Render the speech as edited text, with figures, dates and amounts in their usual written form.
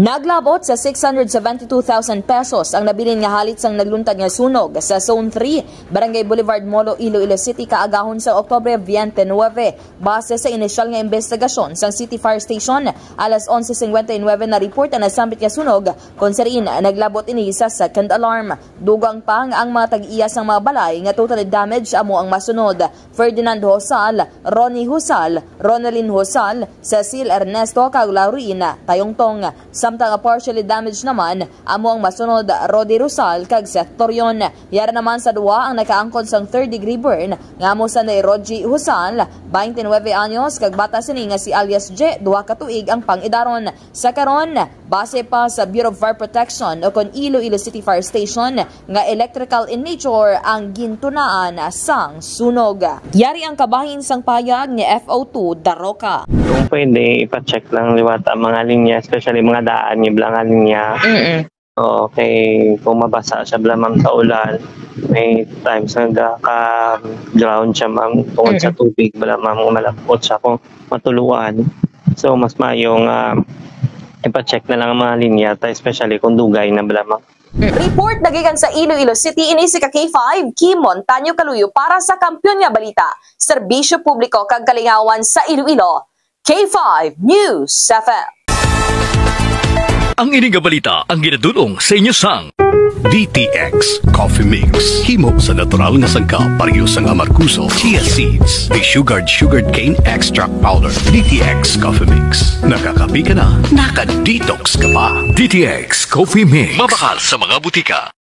Naglabot sa 672,000 pesos ang nabilin nga halit sang nagluntad nga sunog sa Zone 3, Barangay Boulevard, Molo, Iloilo City kaagahon sa Oktubre 29. Base sa inisyal nga investigasyon sang City Fire Station, alas 11:59 na report na nasambit nga sunog kung sariin naglabot ini sa second alarm. Dugang pa nga ang mga tag-iya sang mga balay nga total damage amo ang masunod. Ferdinand Hosal, Ronnie Hosal, Ronaldin Hosal, Cecil Ernesto Caglaurin, Tayongtong. Samtang partially damaged naman amo ang masunod Rodi Rosal kag Seth Torion. Yara naman sa duwa ang nakaangkon sang third degree burn nga amo sa Roji Husal, 29 anyos kag bata sini nga si alias J, 2 ka tuig ang pangidaron. Sa karon, base pa sa Bureau of Fire Protection o kon Iloilo City Fire Station nga electrical in nature ang gintunaan sang sunog. Yari ang kabahin sang payag ni FO2 Daroca. Kung pwede, ipacheck lang liwat ang mga linya, especially mga daan, yung mga linya. Okay, kung mabasa siya ma'am sa ulan, may times na ka-drown siya ma'am tungkol sa tubig, ma'am malapot siya kung matuluan. So, mas mayong ipacheck na lang ang mga linya, especially kung dugay na ma'am. Report nagikan sa Iloilo City, ini si K5, Kimon Tanyo Kaluyo para sa Kampiyon nga Balita, Serbisyo Publiko kag Kalingawan sa Iloilo. K5 News FM. Ang ining nga balita ang ginadulong sa inyo sang DTX Coffee Mix. Himo sa natural nga sangkap pareho sang amarkuso, chia seeds, sugared cane extract powder. DTX Coffee Mix. Nakakapi ka na, naka-detox ka pa. DTX Coffee Mix. Mabakal sa mga butika.